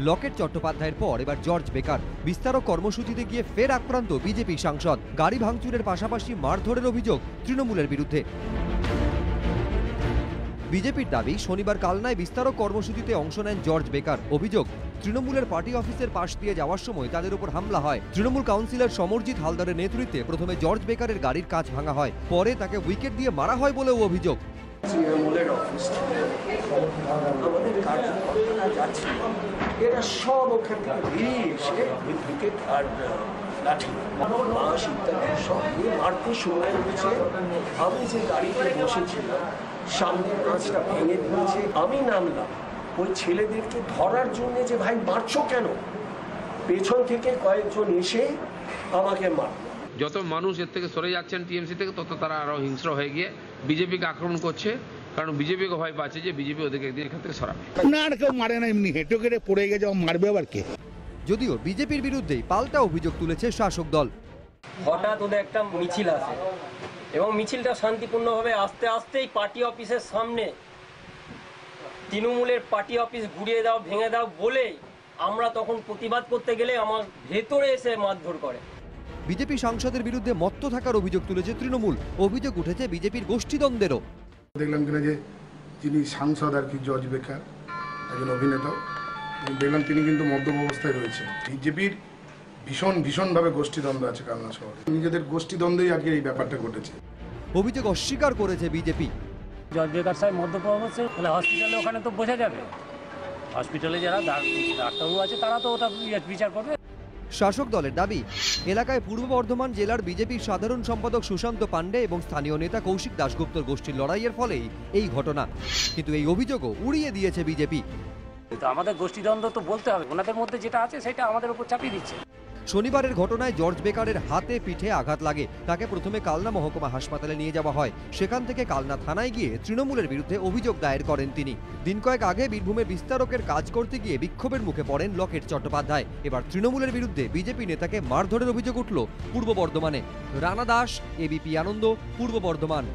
লকেট চট্টোপাধ্যায়ের পর এবার জর্জ বেকার বিস্তারক কর্মসূচিতে গিয়ে ফের আক্রান্ত বিজেপি সাংসদ। গাড়ি ভাঙচুরের পাশাপাশি মারধরের অভিযোগ তৃণমূলের বিরুদ্ধে। বিজেপির দাবি, শনিবার কালনায় বিস্তারক কর্মসূচিতে অংশ নেন জর্জ বেকার। অভিযোগ, তৃণমূলের পার্টি অফিসের পাশ দিয়ে যাওয়ার সময় তাদের উপর হামলা হয়। তৃণমূল কাউন্সিলর সমরজিৎ হালদারের নেতৃত্বে প্রথমে জর্জ বেকারের গাড়ির কাঁচ ভাঙা হয়, পরে তাকে উইকেট দিয়ে মারা হয় বলেও অভিযোগ। তৃণমূলের অফিস আমাদের কার্যকর্তারা যাচ্ছে, এরা সব ওখান থেকে বেরিয়ে এসে উইকেট আর লাঠি বাঁশ ইত্যাদি সব নিয়ে মারতে শুরু করেছে। আমি যে গাড়িতে বসেছিলাম সামনের কাঁচটা ভেঙে দিয়েছে। আমি নামলাম ওই ছেলেদেরকে ধরার জন্য, যে ভাই মারছো কেন? পেছন থেকে কয়েকজন এসে আমাকে মারল। যত মানুষ এর থেকে সরে যাচ্ছেন টিএমসি থেকে, তত তারা আরো হিংস্র হয়ে গিয়ে বিজেপিকে আক্রমণ করছে, কারণ বিজেপিকে ভয় পাচ্ছে যে বিজেপি ওদেরকে একদিন এখান থেকে সরাবে। না, আর কেউ মারে না, এমনি হেঁটে কেটে পড়ে গেছে, মারবে আবার কে? যদিও বিজেপির বিরুদ্ধেই পাল্টা অভিযোগ তুলেছে শাসক দল। হঠাৎ ওদের একটা মিছিল আসে এবং মিছিলটা শান্তিপূর্ণভাবে আস্তে আস্তেই পার্টি অফিসের সামনে তৃণমূলের পার্টি অফিস ঘুরিয়ে দাও, ভেঙে দাও বলে আমরা তখন প্রতিবাদ করতে গেলে আমার ভেতরে এসে মারধর করে। বিজেপি সাংসদের বিরুদ্ধে মত্ত থাকার অভিযোগ তুলেছে তৃণমূল। অভিযোগ উঠেছে বিজেপির গোষ্ঠীদ্বন্দ্বেরও। দেখলাম কিনা যে যিনি সাংসদ আর কি, জর্জ বেকার, একজন অভিনেতা, দেখলাম তিনি কিন্তু মদ্যপ অবস্থায় রয়েছে। বিজেপির ভীষণভাবে গোষ্ঠীদ্বন্দ্ব আছে কালনা শহরে। নিজেদের গোষ্ঠীদ্বন্দ্বেই আজকে এই ব্যাপারটা ঘটেছে। অভিযোগ অস্বীকার করেছে বিজেপি। জর্জ বেকার সাহেব মদ্যপ অবস্থায়, তাহলে হসপিটালে ওখানে তো বোঝা যাবে। হসপিটালে যারা ডাক্তারবাবু আছে তারা তো ওটা বিচার করবে। শাসক দলের দাবি, এলাকায় পূর্ব বর্ধমান জেলার বিজেপির সাধারণ সম্পাদক সুশান্ত পাণ্ডে এবং স্থানীয় নেতা কৌশিক দাশগুপ্তর গোষ্ঠীর লড়াইয়ের ফলেই এই ঘটনা। কিন্তু এই অভিযোগও উড়িয়ে দিয়েছে বিজেপি। আমাদের গোষ্ঠীদ্বন্দ্ব তো বলতে হবে, ওনাদের মধ্যে যেটা আছে সেটা আমাদের উপর চাপিয়ে দিচ্ছে। শনিবারের ঘটনায় জর্জ বেকারের হাতে পিঠে আঘাত লাগে। তাকে প্রথমে কালনা মহকুমা হাসপাতালে নিয়ে যাওয়া হয়। সেখান থেকে কালনা থানায় গিয়ে তৃণমূলের বিরুদ্ধে অভিযোগ দায়ের করেন তিনি। দিন কয়েক আগে বীরভূমে বিস্তারকের কাজ করতে গিয়ে বিক্ষোভের মুখে পড়েন লকেট চট্টোপাধ্যায়। এবার তৃণমূলের বিরুদ্ধে বিজেপি নেতাকে মারধরের অভিযোগ উঠল পূর্ব বর্ধমানে। রানা দাস, এবিপি আনন্দ, পূর্ব বর্ধমান।